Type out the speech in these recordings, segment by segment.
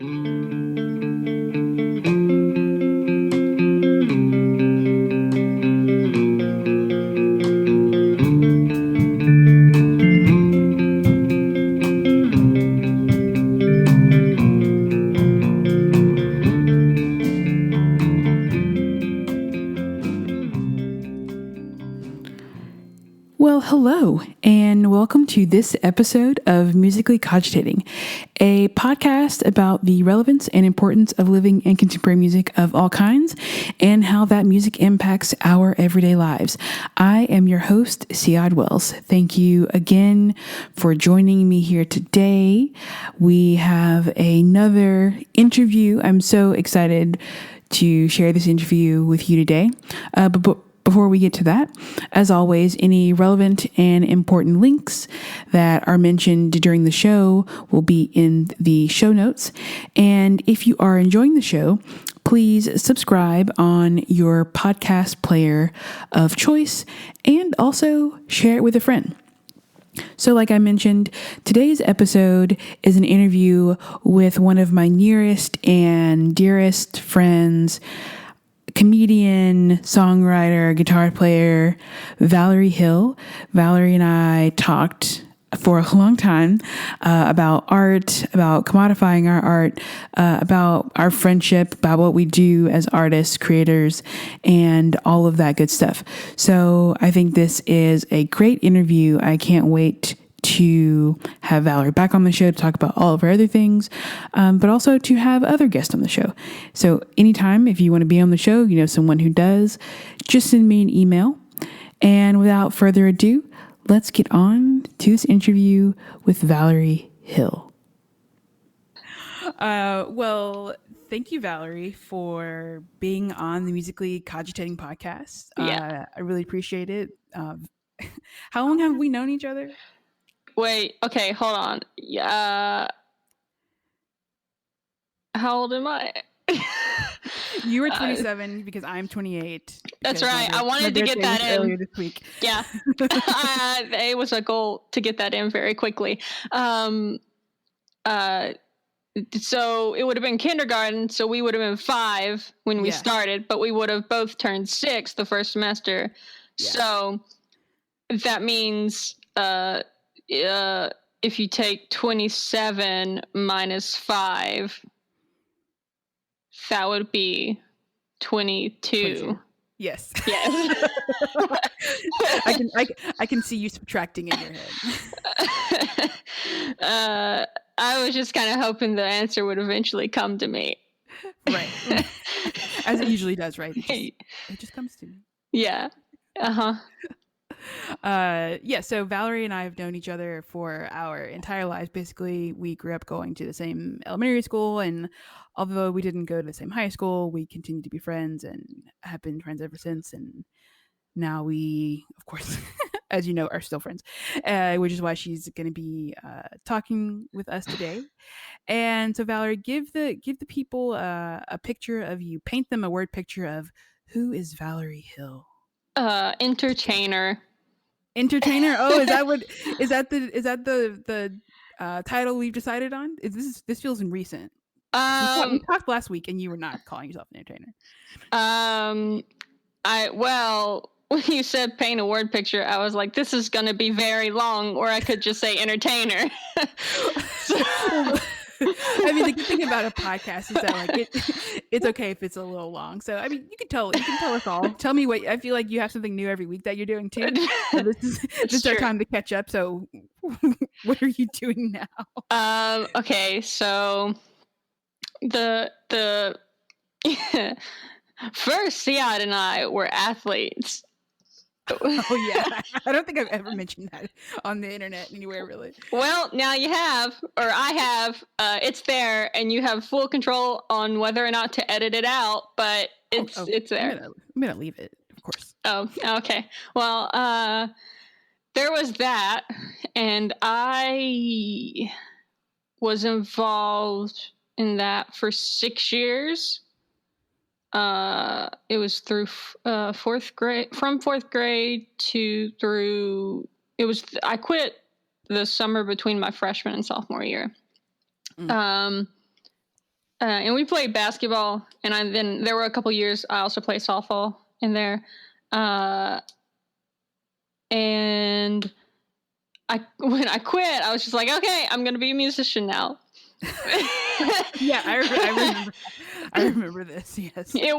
Well, hello, and welcome to this episode of Musically Cogitating, a podcast about the relevance and importance of living in contemporary music of all kinds and how that music impacts our everyday lives. I am your host, Ciyadh Wells. Thank you again for joining me here today. We have another interview. I'm so excited to share this interview with you today. But before we get to that, as always, any relevant and important links that are mentioned during the show will be in the show notes. And if you are enjoying the show, please subscribe on your podcast player of choice and also share it with a friend. So like I mentioned, today's episode is an interview with one of my nearest and dearest friends, comedian, songwriter, guitar player, Valerie Hill. Valerie and I talked for a long time about art, about commodifying our art, about our friendship, about what we do as artists, creators, and all of that good stuff. So I think this is a great interview. I can't wait to have Valerie back on the show to talk about all of her other things, but also to have other guests on the show. So anytime, if you want to be on the show, you know someone who does, just send me an email. And without further ado, let's get on to this interview with Valerie Hill. Well, thank you, Valerie, for being on the Musically Cogitating podcast. Yeah. I really appreciate it. How long have we known each other? Wait, okay, hold on. How old am I? You were 27 because I'm 28. That's right. I wanted to get that in earlier this week. Yeah. It was a goal to get that in very quickly. So it would have been kindergarten, so we would have been 5 when we started, but we would have both turned 6 the first semester. Yeah. So that means if you take 27 minus 5, that would be 22. Yes. Yes. I can see you subtracting in your head. I was just kind of hoping the answer would eventually come to me. Right. As it usually does, right? It just comes to me. Yeah. Uh-huh. So Valerie and I have known each other for our entire lives. Basically, we grew up going to the same elementary school, and although we didn't go to the same high school, we continued to be friends and have been friends ever since. And now we, of course, as you know, are still friends, which is why she's going to be talking with us today. And so, Valerie, give the people a picture of you. Paint them a word picture of who is Valerie Hill. Entertainer. Entertainer. Oh, is that the title we've decided on? This feels recent. We talked last week, and you were not calling yourself an entertainer. When you said paint a word picture, I was like, this is going to be very long, or I could just say entertainer. I mean, the good thing about a podcast is that like it's okay if it's a little long. So I mean, you can tell us all. Tell me what I feel like. You have something new every week that you're doing too. So this is our time to catch up. So what are you doing now? Okay, so the first, Ciyadh and I were athletes. Oh yeah, I don't think I've ever mentioned that on the internet anywhere, really. Well, now you have, or I have. It's there, and you have full control on whether or not to edit it out. But it's there. I'm gonna leave it, of course. Oh, okay. Well, there was that, and I was involved in that for 6 years. It was through fourth grade, I quit the summer between my freshman and sophomore year. and we played basketball, and then there were a couple years I also played softball in there. And when I quit, I was just like, okay, I'm going to be a musician now. Yeah, I remember this. Yes. It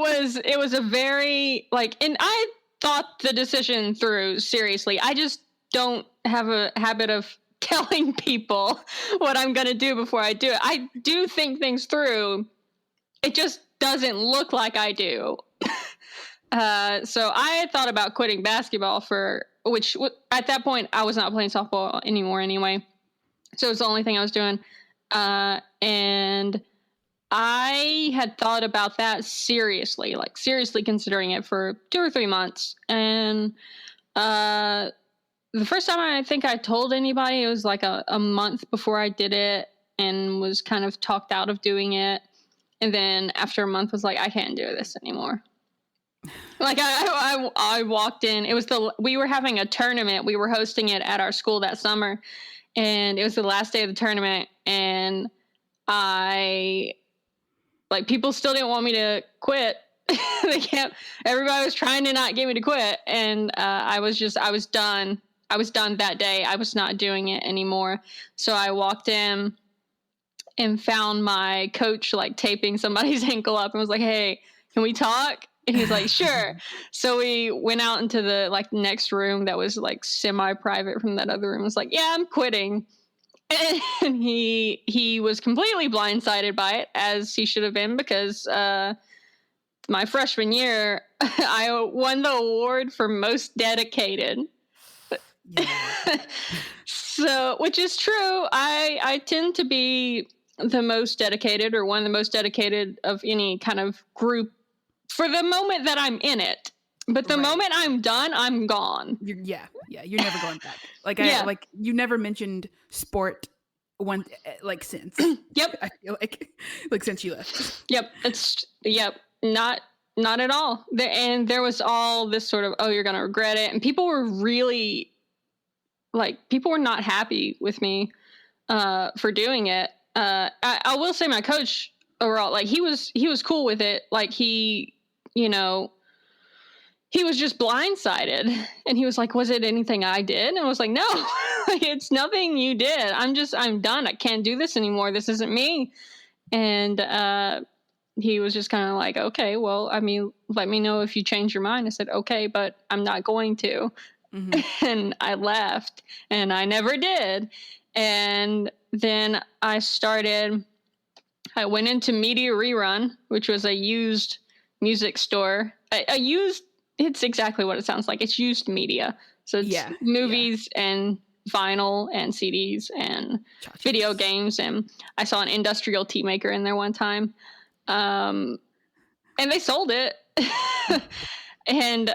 was a very and I thought the decision through seriously. I just don't have a habit of telling people what I'm going to do before I do it. I do think things through. It just doesn't look like I do. So I thought about quitting basketball which at that point I was not playing softball anymore anyway. So it was the only thing I was doing. And I had thought about that seriously considering it for 2 or 3 months. And the first time I think I told anybody, it was like a month before I did it and was kind of talked out of doing it. And then after a month was like, I can't do this anymore. Like I walked in, we were having a tournament. We were hosting it at our school that summer, and it was the last day of the tournament. And people still didn't want me to quit. Everybody was trying to not get me to quit. And I was done. I was done that day. I was not doing it anymore. So I walked in and found my coach taping somebody's ankle up and was like, hey, can we talk? And he's like, sure. So we went out into the next room that was semi-private from that other room. I was like, yeah, I'm quitting. And he was completely blindsided by it, as he should have been, because my freshman year, I won the award for most dedicated. Yeah. So, which is true. I tend to be the most dedicated, or one of the most dedicated of any kind of group for the moment that I'm in it. But the moment I'm done, I'm gone. You're never going back. You never mentioned sport once, since. Yep. I feel like since you left. Yep. Not at all. And there was all this sort of, oh, you're going to regret it. And people were really people were not happy with me for doing it. I will say my coach overall, he was cool with it. He was just blindsided, and he was like, was it anything I did? And I was like, no, it's nothing you did. I'm done. I can't do this anymore. This isn't me. And he was just kind of like, okay, well, I mean, let me know if you change your mind. I said, okay, but I'm not going to. Mm-hmm. And I left, and I never did. And then I went into Media Rerun, which was a used music store. It's exactly what it sounds like. It's used media. So it's movies and vinyl and CDs and video games. And I saw an industrial tea maker in there one time. And they sold it. And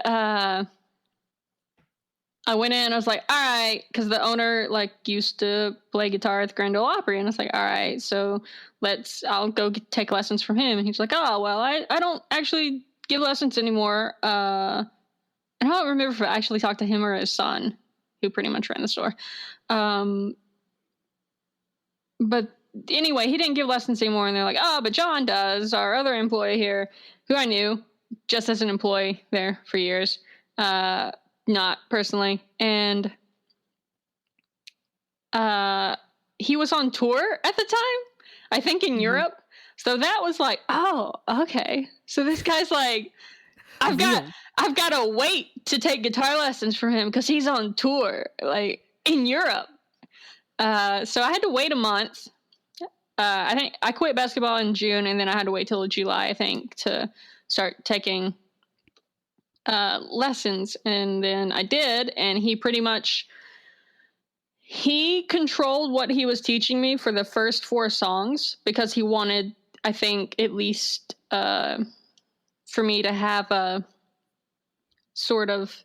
I went in, I was like, all right, because the owner used to play guitar at the Grand Ole Opry, and I was like, all right, so I'll go take lessons from him. And he's like, oh, well, I don't actually give lessons anymore. And I don't remember if I actually talked to him or his son, who pretty much ran the store. But anyway, he didn't give lessons anymore, and they're like, oh, but John does, our other employee here, who I knew just as an employee there for years. Not personally. And he was on tour at the time, I think in Europe. So that was like, oh, okay. So this guy's like, I've got to wait to take guitar lessons from him because he's on tour in Europe. So I had to wait a month. I think I quit basketball in June, and then I had to wait till July, I think, to start taking lessons. And then I did, and he controlled what he was teaching me for the first 4 songs, because he wanted, I think, at least for me to have a sort of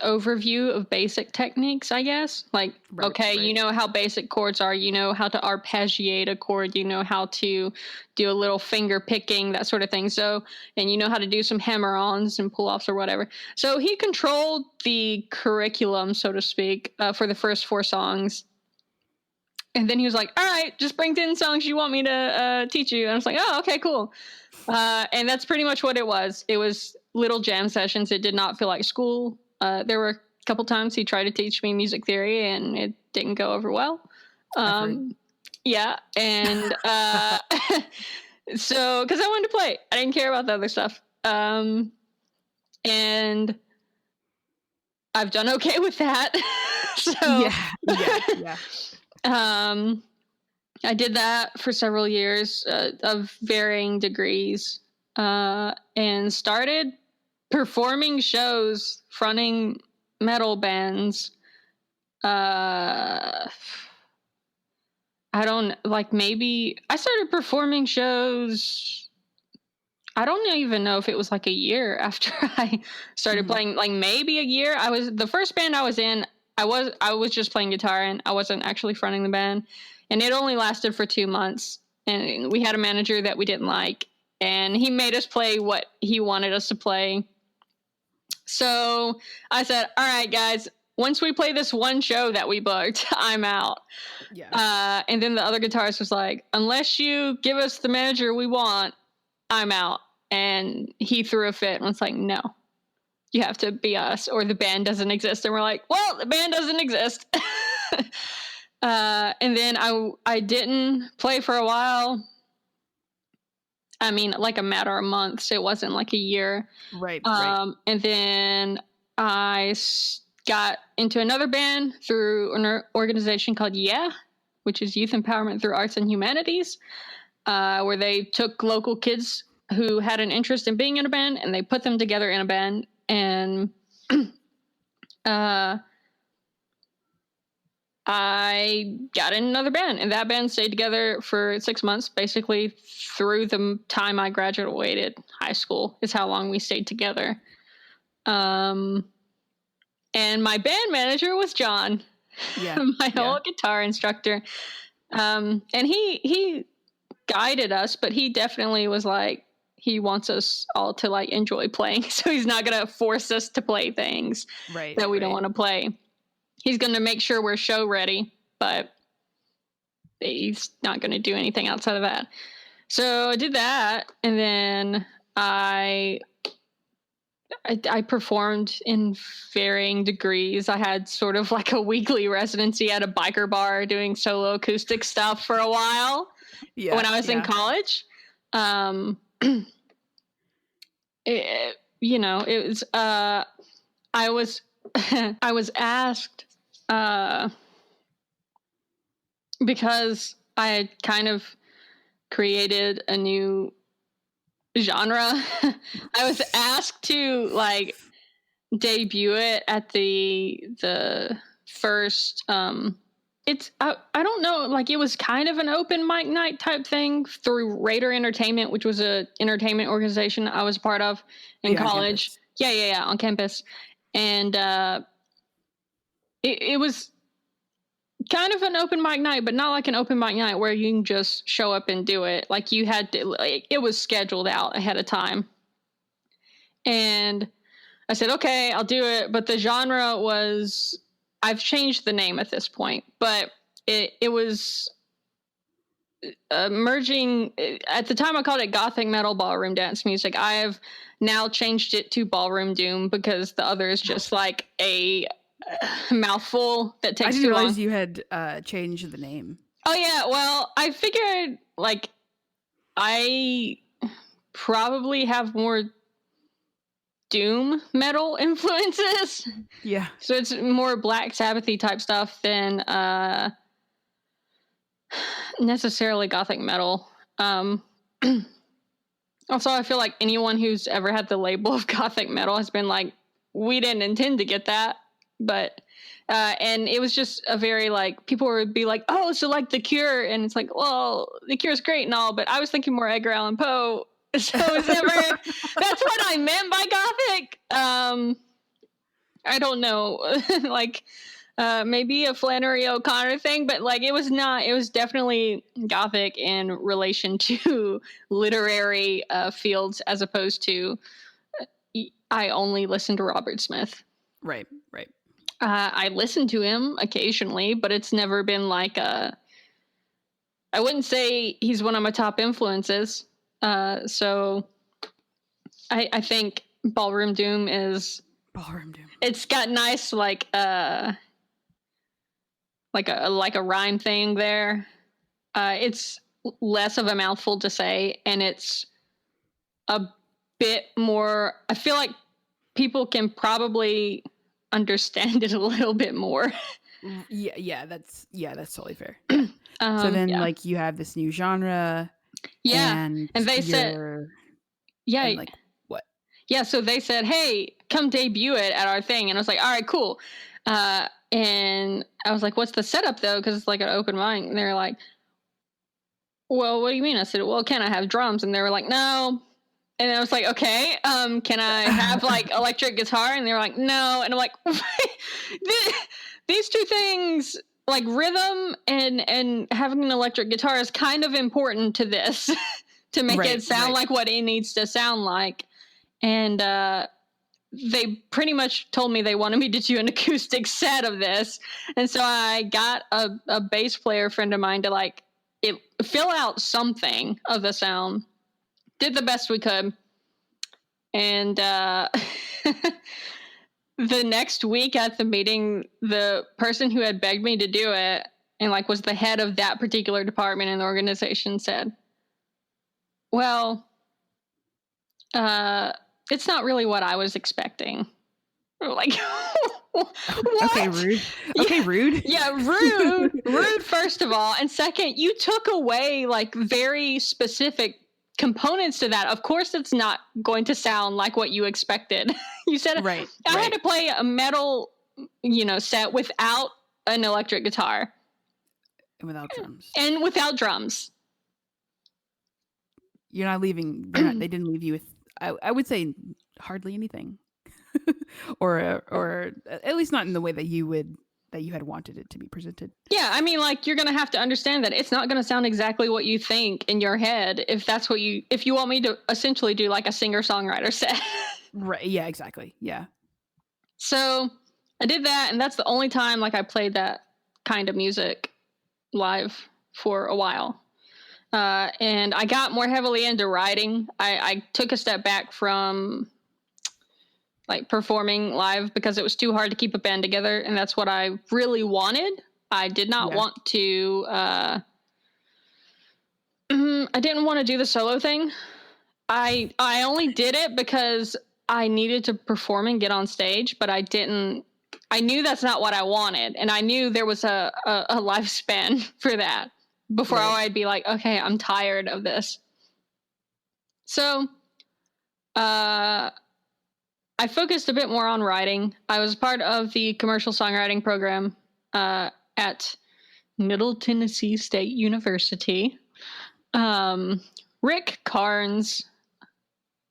overview of basic techniques, I guess. You know how basic chords are, you know how to arpeggiate a chord, you know how to do a little finger picking, that sort of thing. So, and you know how to do some hammer-ons and pull-offs or whatever. So he controlled the curriculum, so to speak, for the first 4 songs. And then he was like, all right, just bring 10 songs you want me to teach you. And I was like, oh, okay, cool. And that's pretty much what it was. It was little jam sessions. It did not feel like school. There were a couple times he tried to teach me music theory and it didn't go over well. Yeah. And so, because I wanted to play, I didn't care about the other stuff. And I've done okay with that. So yeah. I did that for several years of varying degrees, and started performing shows, fronting metal bands. I started performing shows. I don't even know if it was like a year after I started playing, like maybe a year. The first band I was in, I was just playing guitar and I wasn't actually fronting the band. And it only lasted for 2 months. And we had a manager that we didn't like. And he made us play what he wanted us to play. So I said, all right, guys, once we play this one show that we booked, I'm out. Yeah. And then the other guitarist was like, unless you give us the manager we want, I'm out. And he threw a fit and was like, no, you have to be us or the band doesn't exist. And we're like, well, the band doesn't exist. And then I didn't play for a while. I mean, like a matter of months. It wasn't like a year. Right. And then I got into another band through an organization called Ciyadh, which is Youth Empowerment Through Arts and Humanities, where they took local kids who had an interest in being in a band and they put them together in a band. And I got in another band, and that band stayed together for 6 months, basically through the time I graduated high school is how long we stayed together. And my band manager was John, my old guitar instructor. And he guided us, but he definitely was like, he wants us all to like enjoy playing. So he's not going to force us to play things that we don't want to play. He's going to make sure we're show ready, but he's not going to do anything outside of that. So I did that. And then I performed in varying degrees. I had sort of like a weekly residency at a biker bar doing solo acoustic stuff for a while when I was in college. It was, I was asked, because I had kind of created a new genre. I was asked to like debut it at the first, I don't know, like it was kind of an open mic night type thing through Raider Entertainment, which was a entertainment organization I was part of in college. On campus. And it was kind of an open mic night, but not like an open mic night where you can just show up and do it. Like you had to, like, it was scheduled out ahead of time. And I said, okay, I'll do it. But the genre was, I've changed the name at this point, but it was merging. At the time I called it Gothic Metal Ballroom Dance Music. I have now changed it to Ballroom Doom because the other is just like a mouthful that takes too long. I didn't realize you had changed the name. Oh yeah, well, I figured like I probably have more doom metal influences. Yeah. So it's more Black Sabbath-y type stuff than necessarily Gothic metal. Also, I feel like anyone who's ever had the label of Gothic metal has been like, we didn't intend to get that. But, and it was just a very like, people would be like, oh, so like The Cure. And it's like, well, The Cure's great and all, but I was thinking more Edgar Allan Poe. So it's never, that's what I meant by Gothic. I don't know, like, maybe a Flannery O'Connor thing, but like, it was not, it was definitely Gothic in relation to literary fields as opposed to, I only listen to Robert Smith. Right. I listen to him occasionally, but it's never been like a I wouldn't say he's one of my top influences. So I think Ballroom Doom is Ballroom Doom. It's got nice like a rhyme thing there. It's less of a mouthful to say, and it's a bit more. I feel like people can probably understand it a little bit more. Yeah, that's totally fair. Yeah. So then, like, you have this new genre. Yeah, and they said, yeah, and, like, what? Yeah, so they said, hey, come debut it at our thing, and I was like, all right, cool. And I was like, what's the setup though? Because it's like an open mic, and they're like, well, what do you mean? I said, well, can I have drums? And they were like, no. And I was like, okay, can I have like electric guitar? And they were like, no. And I'm like, these two things, like rhythm and having an electric guitar, is kind of important to this to make it sound like what it needs to sound like. And they pretty much told me they wanted me to do an acoustic set of this. And so I got a bass player friend of mine to like fill out something of the sound. Did the best we could. And the next week at the meeting, the person who had begged me to do it and like was the head of that particular department in the organization said, well, it's not really what I was expecting. We're like, what? Okay, rude. Okay, yeah, rude. Yeah, rude. Rude, first of all. And second, you took away like very specific components to that. Of course, it's not going to sound like what you expected. You said, I had to play a metal, set without an electric guitar. And without drums. And without drums. You're not leaving. They didn't leave you with, I would say, hardly anything. or at least not in the way that you had wanted it to be presented. Yeah, I mean, like, you're gonna have to understand that it's not gonna sound exactly what you think in your head if you want me to essentially do like a singer-songwriter set. Right. Yeah, exactly. Yeah. So I did that, and that's the only time like I played that kind of music live for a while. And I got more heavily into writing. I took a step back from like performing live because it was too hard to keep a band together, and that's what I really wanted. I did not want to I didn't want to do the solo thing. I only did it because I needed to perform and get on stage, but I knew that's not what I wanted, and I knew there was a lifespan for that before I'd be like, okay, I'm tired of this. So I focused a bit more on writing. I was part of the commercial songwriting program at Middle Tennessee State University. Rick Carnes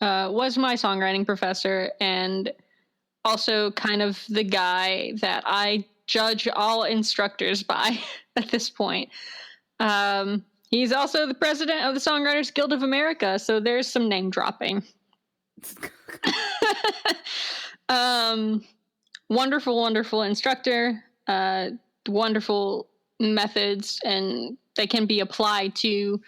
was my songwriting professor and also kind of the guy that I judge all instructors by at this point. He's also the president of the Songwriters Guild of America, so there's some name dropping. Wonderful, wonderful instructor, wonderful methods, and they can be applied to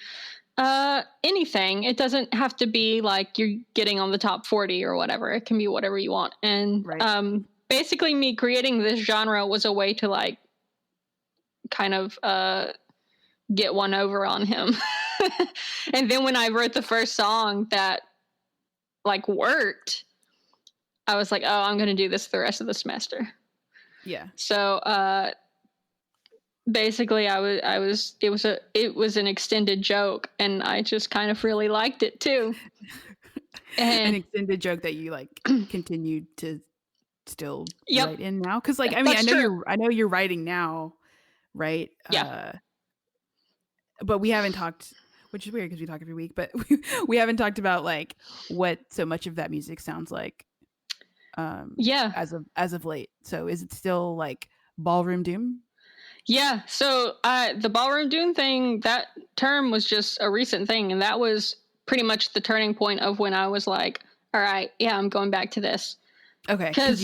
anything. It doesn't have to be like you're getting on the top 40 or whatever. It can be whatever you want. And basically me creating this genre was a way to like kind of get one over on him. And then when I wrote the first song that like worked, I was like, oh, I'm going to do this the rest of the semester. Yeah. So basically it was an extended joke, and I just kind of really liked it too. And an extended joke that you like continued to still write in now, because like I mean I know you're writing now, right? Yeah. But we haven't talked, which is weird because we talk every week, but we haven't talked about like what so much of that music sounds like. As of late. So is it still like Ballroom Doom? Yeah. So the Ballroom Doom thing, that term was just a recent thing, and that was pretty much the turning point of when I was like, all right, yeah, I'm going back to this. Okay. Because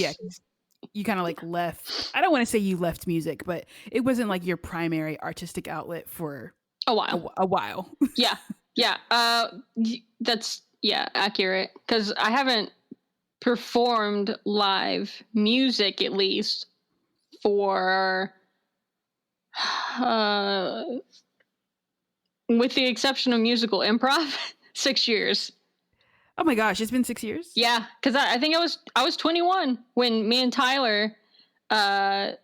you kind of like left. I don't want to say you left music, but it wasn't like your primary artistic outlet for A while. A while. Yeah. That's accurate. Because I haven't performed live music, at least, for with the exception of musical improv, 6 years. Oh my gosh, it's been 6 years? Yeah, because I think I was 21 when me and Tyler. No,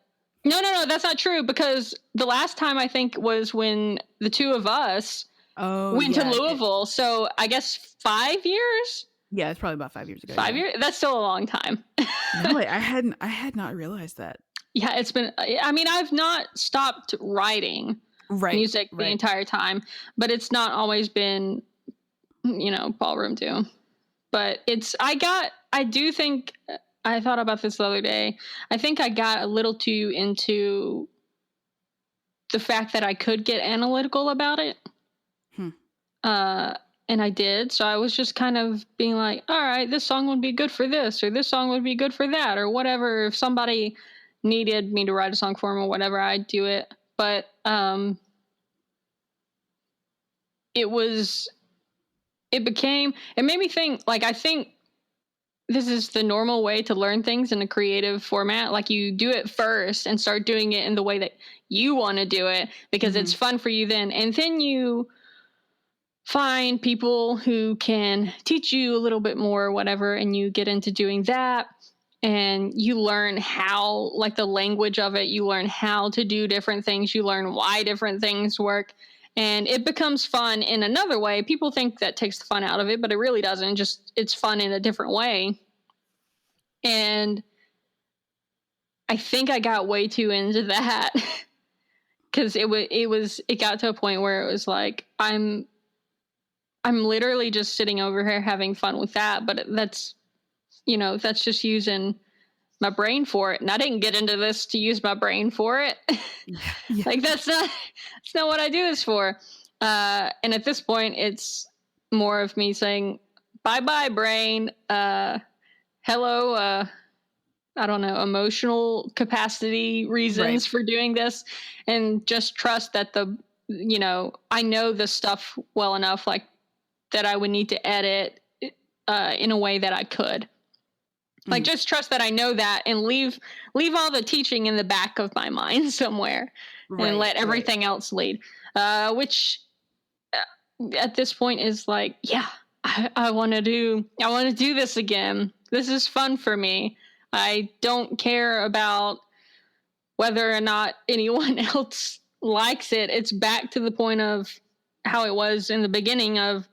that's not true, because the last time I think was when the two of us went to Louisville. So I guess 5 years. Yeah, it's probably about 5 years ago. 5 years? That's still a long time. No, I had not realized that. Yeah, it's been. I mean, I've not stopped writing music the entire time, but it's not always been, ballroom too. But I do think, I thought about this the other day. I think I got a little too into the fact that I could get analytical about it. And I did. So I was just kind of being like, all right, this song would be good for this, or this song would be good for that, or whatever. If somebody needed me to write a song for them or whatever, I'd do it. But it made me think, like, I think this is the normal way to learn things in a creative format. Like, you do it first and start doing it in the way that you want to do it, because it's fun for you then. And then you find people who can teach you a little bit more or whatever, and you get into doing that. And you learn how, like, the language of it, you learn how to do different things. You learn why different things work. And it becomes fun in another way. People think that takes the fun out of it, but it really doesn't. Just, it's fun in a different way. And I think I got way too into that, because it got to a point where it was like, I'm literally just sitting over here having fun with that. But that's just using my brain for it. And I didn't get into this to use my brain for it. Yeah. Like, that's not what I do this for. And at this point, it's more of me saying, bye-bye, brain. Hello, I don't know, emotional capacity reasons for doing this. And just trust that I know the stuff well enough, like, that I would need to edit in a way that I could. Like, just trust that I know that, and leave all the teaching in the back of my mind somewhere, and let everything else lead. Which at this point is like, yeah, I want to do this again. This is fun for me. I don't care about whether or not anyone else likes it. It's back to the point of how it was in the beginning of,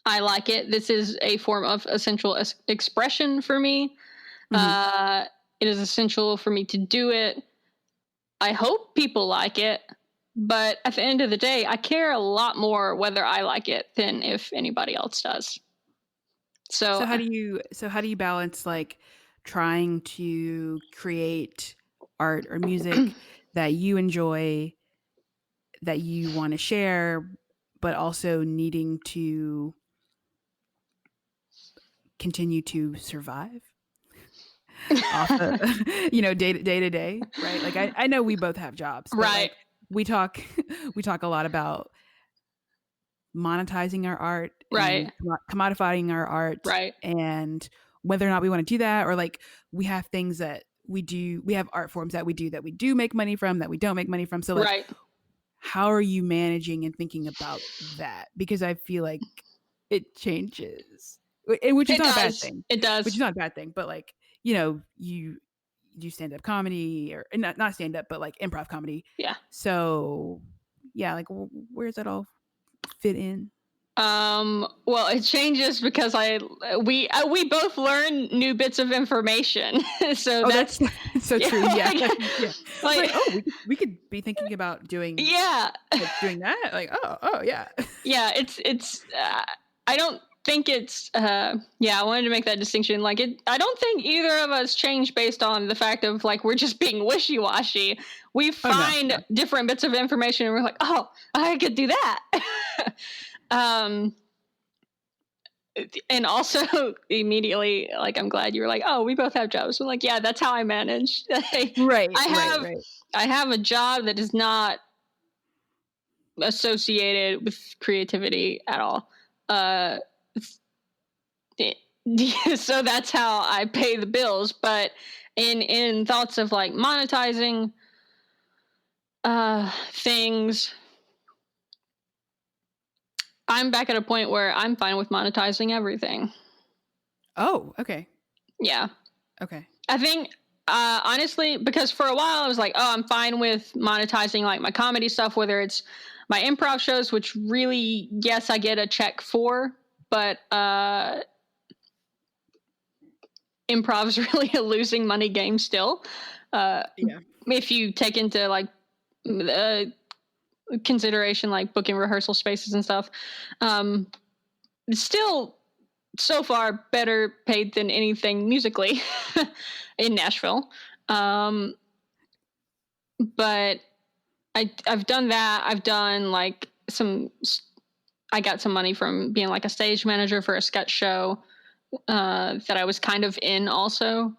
I like it. This is a form of essential expression for me. It is essential for me to do it. I hope people like it, but at the end of the day, I care a lot more whether I like it than if anybody else does. So how do you balance, like, trying to create art or music that you enjoy, that you want to share, but also needing to continue to survive off of, day to day, right? Like, I know we both have jobs, but, right? Like, we talk a lot about monetizing our art, right? Commodifying our art, right? And whether or not we want to do that, or, like, we have things that we do. We have art forms that we do make money from, that we don't make money from. So, like, how are you managing and thinking about that? Because I feel like it changes. Which is not a bad thing. It does. Which is not a bad thing. But, like, you do stand-up comedy, or not stand-up, but, like, improv comedy. Yeah. So, yeah, like, where does that all fit in? Well, it changes because we both learn new bits of information. So that's so true. Yeah. Like, we could be thinking about doing doing that. Like, oh yeah. Yeah, it's I don't think it's I wanted to make that distinction. Like, I don't think either of us change based on the fact of, like, we're just being wishy-washy. We find different bits of information and we're like, oh, I could do that. And also immediately, like, I'm glad you were like, oh, we both have jobs. So, like, yeah, that's how I manage. Right. I have a job that is not associated with creativity at all. So that's how I pay the bills. But in thoughts of like monetizing things, I'm back at a point where I'm fine with monetizing everything. Oh, okay. Yeah. Okay. I think honestly, because for a while I was like, oh, I'm fine with monetizing like my comedy stuff, whether it's my improv shows, which really, yes, I get a check for, but improv's really a losing money game still. If you take into like consideration like booking rehearsal spaces and stuff, it's still so far better paid than anything musically in Nashville. But I've done that. I've done like I got some money from being like a stage manager for a sketch show that I was kind of in also.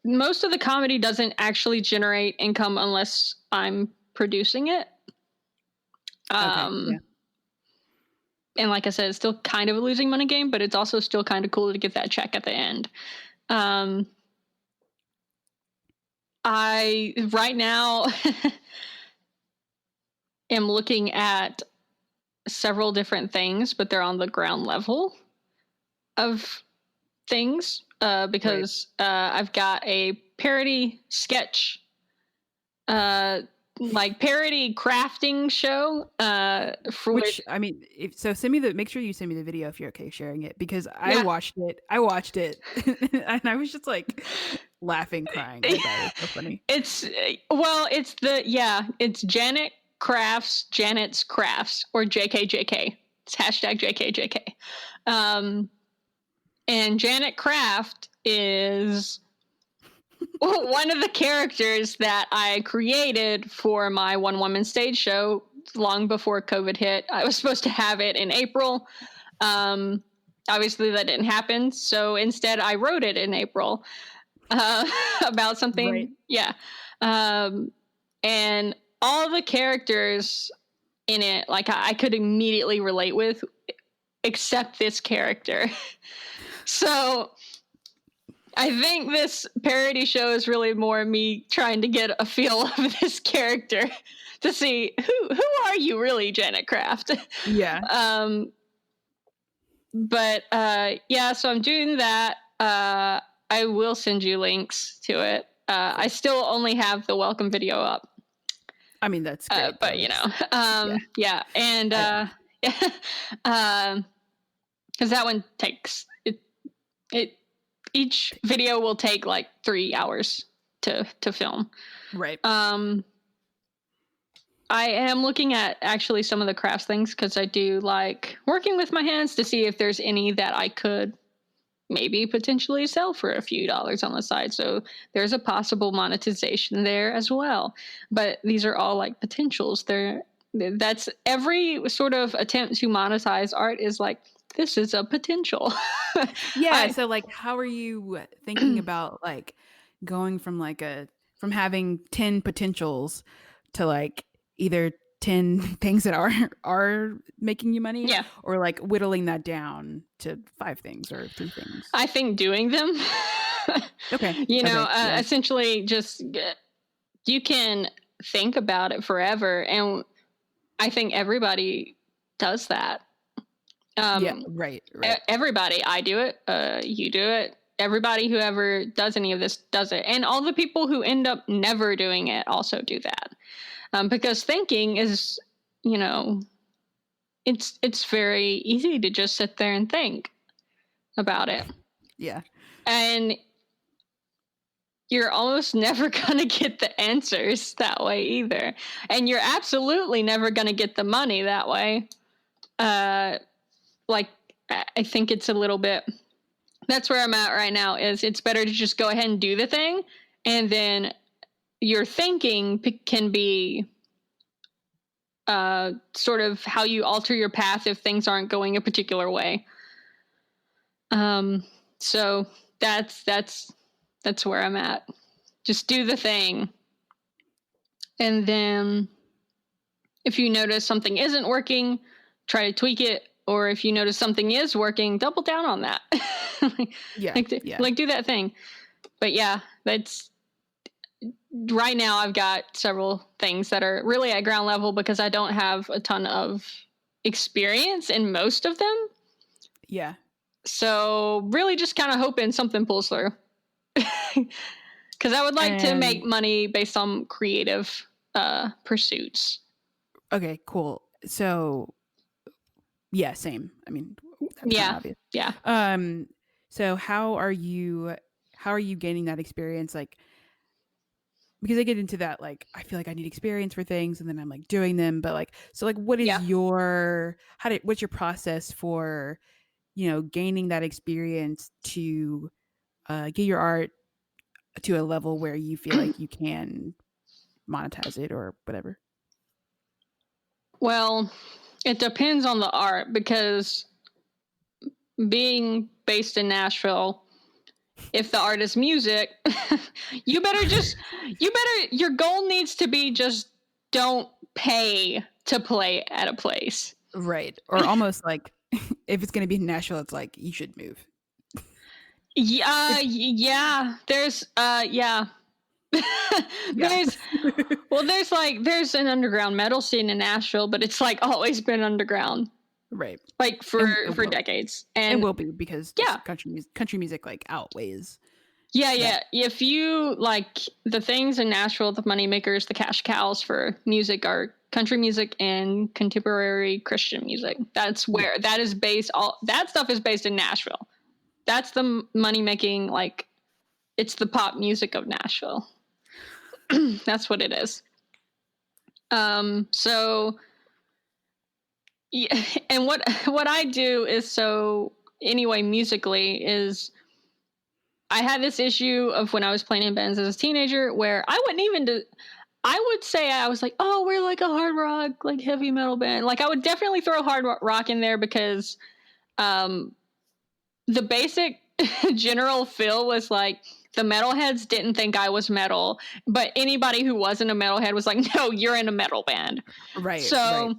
Most of the comedy doesn't actually generate income unless I'm producing it. And like I said, it's still kind of a losing money game, but it's also still kind of cool to get that check at the end. I right now am looking at several different things, but they're on the ground level of things because I've got a parody sketch, like parody crafting show. Make sure you send me the video if you're okay sharing it, because I watched it and I was just like laughing, crying. Like, that was so funny. It's Janet's Crafts, or JKJK. It's hashtag JKJK. And Janet Kraft is one of the characters that I created for my one-woman stage show long before COVID hit. I was supposed to have it in April. Obviously that didn't happen. So instead I wrote it in April about something. Right. Yeah. And all the characters in it, like I could immediately relate with, except this character. So I think this parody show is really more me trying to get a feel of this character to see who are you really, Janet Kraft? Yeah. So I'm doing that. I will send you links to it. I still only have the welcome video up. I mean, that's great. But and because that one takes it. Each video will take like 3 hours to film. Right. I am looking at actually some of the crafts things because I do like working with my hands to see if there's any that I could maybe potentially sell for a few dollars on the side. So there's a possible monetization there as well. But these are all like potentials. That's every sort of attempt to monetize art is like, this is a potential. Yeah. So like, how are you thinking about like going from having 10 potentials to like either 10 things that are making you money, or like whittling that down to 5 things or 3 things? I think doing them. Okay. Essentially just you can think about it forever, and I think everybody does that. Right. Everybody. I do it. You do it. Everybody who ever does any of this does it. And all the people who end up never doing it also do that. Because thinking is, it's very easy to just sit there and think about it. Yeah. And you're almost never going to get the answers that way either. And you're absolutely never going to get the money that way. I think it's a little bit, that's where I'm at right now, is it's better to just go ahead and do the thing. And then your thinking can be sort of how you alter your path if things aren't going a particular way. So that's where I'm at. Just do the thing. And then if you notice something isn't working, try to tweak it. Or if you notice something is working, double down on that. Like do that thing. But yeah, that's right now I've got several things that are really at ground level because I don't have a ton of experience in most of them. Yeah. So really just kind of hoping something pulls through. Because I would like to make money based on creative pursuits. Okay, cool. So, yeah, same. I mean, that's obvious. Yeah. So how are you gaining that experience? Like, because I get into that, like, I feel like I need experience for things and then I'm like doing them, but like, so like, what is what's your process for, gaining that experience to get your art to a level where you feel like you can monetize it or whatever? Well, it depends on the art because being based in Nashville, if the art is music, your goal needs to be just don't pay to play at a place. Right. Or almost like if it's going to be in Nashville, it's like you should move. Yeah. There's there's an underground metal scene in Nashville, but it's like always been underground. Right. Like for decades. And it will be because country music like outweighs. Yeah. If you like the things in Nashville, the money makers, the cash cows for music are country music and contemporary Christian music. That's where that is based. All that stuff is based in Nashville. That's the money making, like it's the pop music of Nashville. That's what it is. So yeah, and what I do is, so anyway, musically is I had this issue of when I was playing in bands as a teenager where I would say I was like, oh, we're like a hard rock, like heavy metal band. Like I would definitely throw hard rock in there because the basic general feel was like the metalheads didn't think I was metal, but anybody who wasn't a metalhead was like, no, you're in a metal band. Right. So,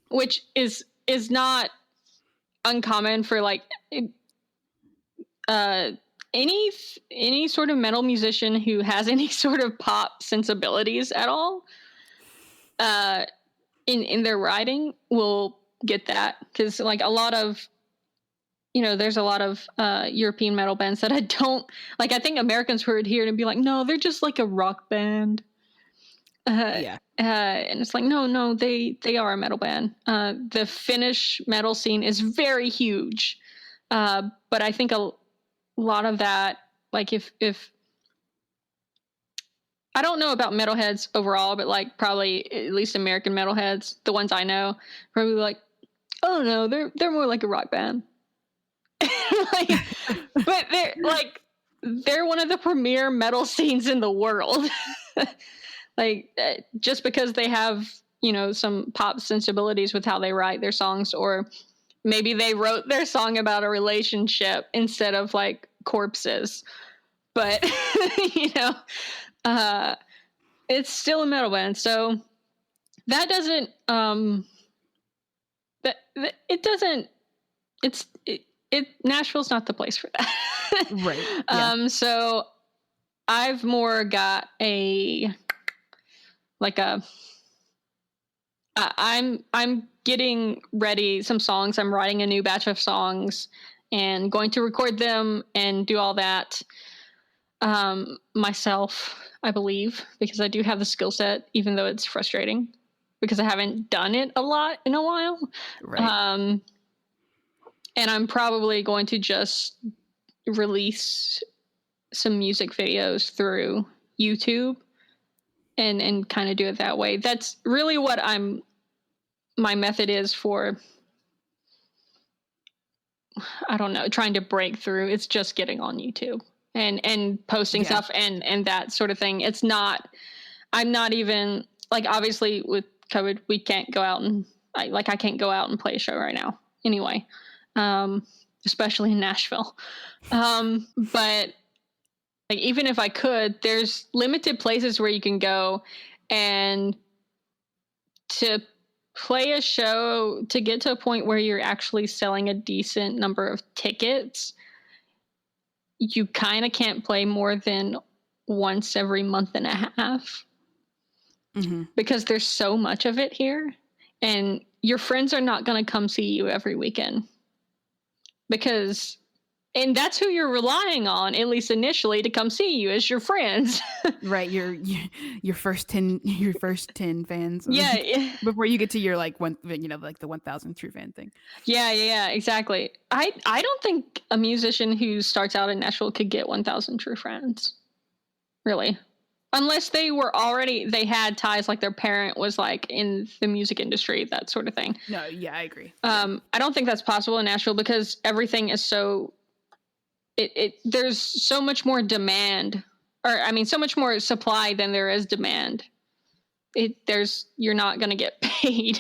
which is not uncommon for like any sort of metal musician who has any sort of pop sensibilities at all in their writing will get that, because like a lot of there's a lot of European metal bands that I don't like. I think Americans would hear it and be like, no, they're just like a rock band. And it's like, no, they are a metal band. The Finnish metal scene is very huge, but I think a lot of that, like if I don't know about metalheads overall, but like probably at least American metalheads, the ones I know, probably like, oh no, they're more like a rock band. But they're one of the premier metal scenes in the world. Like just because they have some pop sensibilities with how they write their songs, or maybe they wrote their song about a relationship instead of like corpses, but it's still a metal band. So that doesn't Nashville's not the place for that. Right. Yeah. So I've more got I'm getting ready some songs. I'm writing a new batch of songs and going to record them and do all that myself, I believe, because I do have the skill set, even though it's frustrating because I haven't done it a lot in a while. Right. And I'm probably going to just release some music videos through YouTube and kind of do it that way. That's really what my method is for, I don't know, trying to break through. It's just getting on YouTube and posting stuff and that sort of thing. I'm not even, like, obviously with COVID, we can't go out and I can't go out and play a show right now anyway. Especially in Nashville. But like, even if I could, there's limited places where you can go. And to play a show, to get to a point where you're actually selling a decent number of tickets, you kind of can't play more than once every month and a half. Mm-hmm. Because there's so much of it here, and your friends are not going to come see you every weekend, and that's who you're relying on, at least initially, to come see you, is your friends. Right, your first 10 fans. Yeah. Before you get to your like the 1,000 true fan thing. Yeah, exactly. I don't think a musician who starts out in Nashville could get 1,000 true friends, really, unless they had ties, like their parent was like in the music industry, that sort of thing. No, yeah, I agree. I don't think that's possible in Nashville because everything is so. There's so much more demand, so much more supply than there is demand. You're not going to get paid,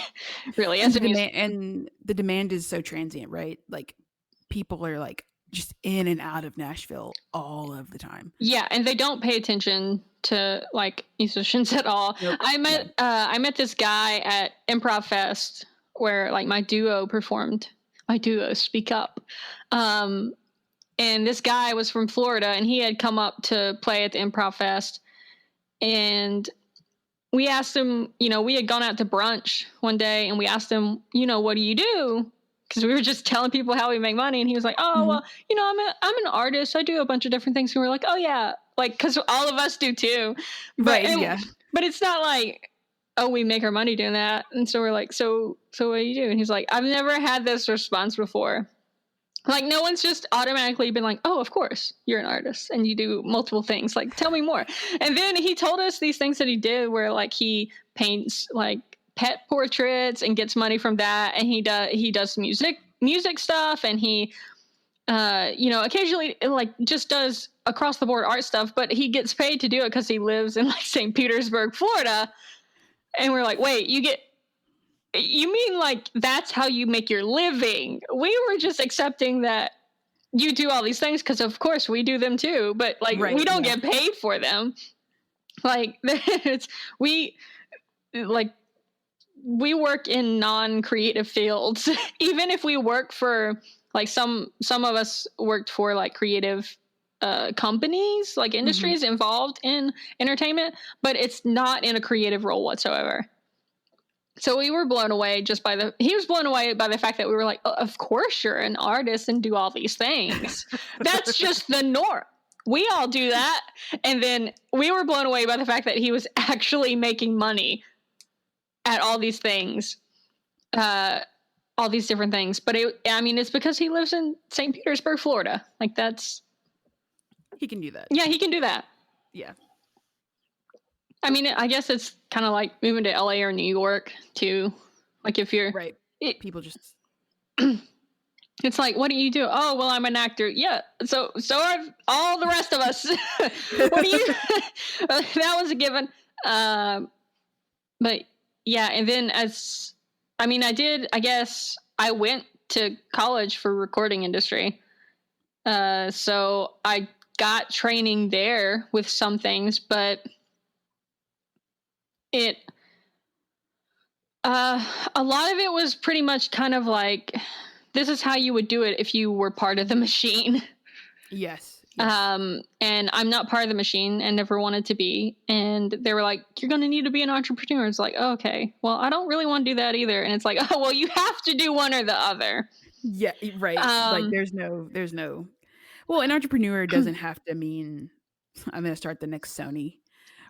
really. And the demand is so transient, right? Like people are like just in and out of Nashville all of the time. Yeah, and they don't pay attention to like musicians at all. Nope. I met this guy at Improv Fest where like my duo performed. My duo, speak up. And this guy was from Florida, and he had come up to play at the Improv Fest. And we asked him, we had gone out to brunch one day, and we asked him, what do you do? Because we were just telling people how we make money. And he was like, oh, well, I'm an artist. I do a bunch of different things. And we were like, oh, yeah. Like, because all of us do too. But it's not like, oh, we make our money doing that. And so we're like, so what do you do? And he's like, I've never had this response before. Like, no one's just automatically been like, oh, of course, you're an artist and you do multiple things. Like, tell me more. And then he told us these things that he did where, like, he paints, like, pet portraits and gets money from that. And he does music stuff. And he, occasionally, like, just does across-the-board art stuff. But he gets paid to do it because he lives in, like, St. Petersburg, Florida. And we're like, wait, you mean like that's how you make your living? We were just accepting that you do all these things because of course we do them too, but like we don't get paid for them. Like we work in non-creative fields. Even if we work for like some of us worked for like creative companies, like industries involved in entertainment, but it's not in a creative role whatsoever. So we were blown away he was blown away by the fact that we were like, oh, of course you're an artist and do all these things. That's just the norm. We all do that. And then we were blown away by the fact that he was actually making money at all these things, all these different things. But it's because he lives in St. Petersburg, Florida. Like he can do that. Yeah, he can do that. Yeah. I mean, I guess it's kind of like moving to LA or New York too. Like if you're right, people just. It's like, what do you do? Oh, well, I'm an actor. Yeah, so are all the rest of us. What do you? That was a given. But yeah, and then I went to college for recording industry. So I got training there with some things, but. A lot of it was pretty much kind of like, this is how you would do it if you were part of the machine. Yes. And I'm not part of the machine and never wanted to be. And they were like, you're going to need to be an entrepreneur. It's like, oh, okay, well, I don't really want to do that either. And it's like, oh, well, you have to do one or the other. Yeah, right. Like there's no, well, an entrepreneur doesn't have to mean I'm going to start the next Sony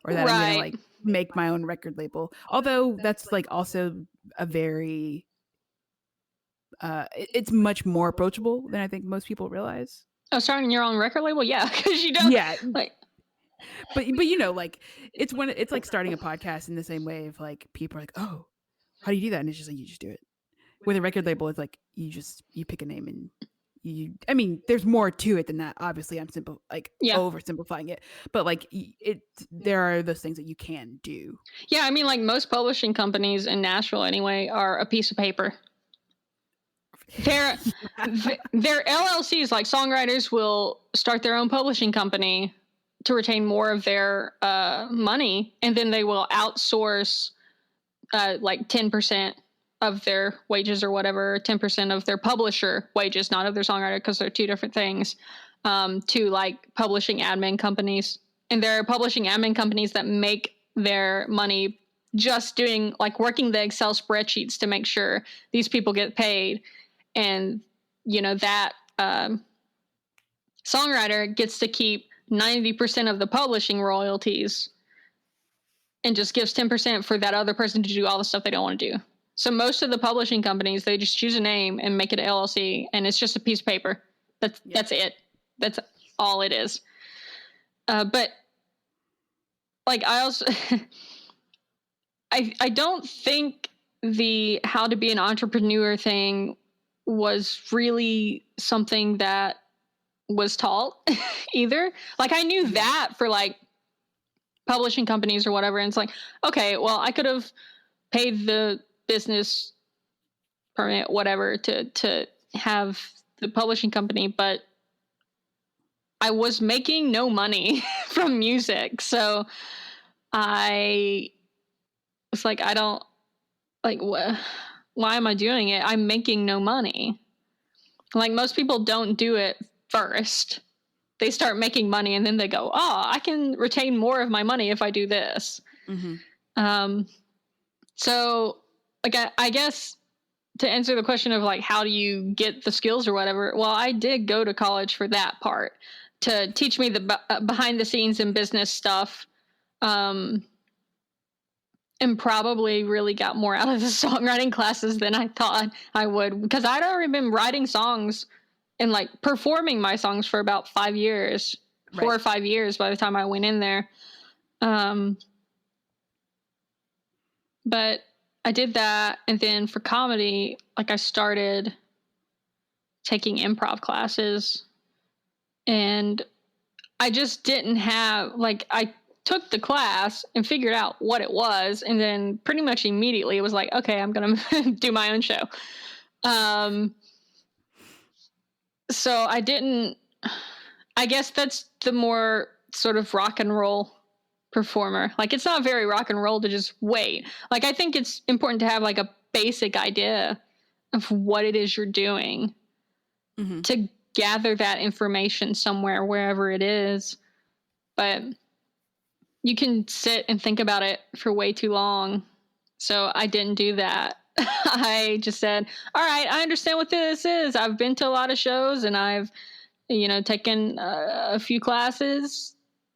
or that I'm going to like make my own record label. Although that's like also a very, it's much more approachable than I think most people realize. Oh, starting your own record label? Yeah. Cause you don't like, but like it's like starting a podcast in the same way of like, people are like, oh, how do you do that? And it's just like, you just do it. With a record label, it's like, you pick a name and there's more to it than that. Obviously, I'm oversimplifying it, but like there are those things that you can do. Yeah, I mean, like most publishing companies in Nashville, anyway, are a piece of paper. They're LLCs. Like songwriters will start their own publishing company to retain more of their money, and then they will outsource like 10% of their wages or whatever, 10% of their publisher wages, not of their songwriter, because they're two different things, to like publishing admin companies. And there are publishing admin companies that make their money just doing like working the Excel spreadsheets to make sure these people get paid. And, you know, that songwriter gets to keep 90% of the publishing royalties and just gives 10% for that other person to do all the stuff they don't want to do. So most of the publishing companies, they just choose a name and make it an LLC, and it's just a piece of paper. That's it. That's all it is. But like I also, I don't think the how to be an entrepreneur thing was really something that was taught either. Like I knew that for like publishing companies or whatever, and it's like, okay, well, I could have paid the business permit, whatever, to have the publishing company, but I was making no money from music. So I was like, I don't like, why am I doing it? I'm making no money. Like most people don't do it first. They start making money and then they go, oh, I can retain more of my money if I do this. Mm-hmm. So like, I guess to answer the question of like, how do you get the skills or whatever? Well, I did go to college for that part to teach me the behind the scenes and business stuff. And probably really got more out of the songwriting classes than I thought I would, because I'd already been writing songs and like performing my songs for about 5 years, 4 or 5 years by the time I went in there. But I did that. And then for comedy, like I started taking improv classes, and I just didn't have, like, I took the class and figured out what it was. And then pretty much immediately it was like, okay, I'm going to do my own show. So I guess that's the more sort of rock and roll performer. Like it's not very rock and roll to just wait. Like I think it's important to have like a basic idea of what it is you're doing, mm-hmm. to gather that information somewhere, wherever it is. But you can sit and think about it for way too long. So I didn't do that. I just said, all right, I understand what this is. I've been to a lot of shows and I've, taken a few classes.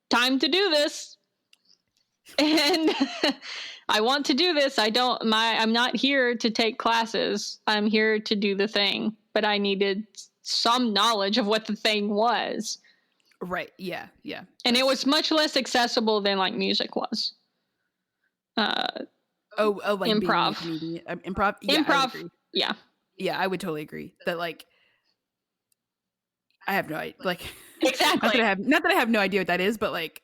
Time to do this. And I want to do this. I'm not here to take classes. I'm here to do the thing. But I needed some knowledge of what the thing was. Right. Yeah. Yeah. And it was much less accessible than like music was. Like improv. Improv. Yeah, improv. Yeah. Yeah, I would totally agree that like I have no idea. Like exactly. Not that I have no idea what that is, but like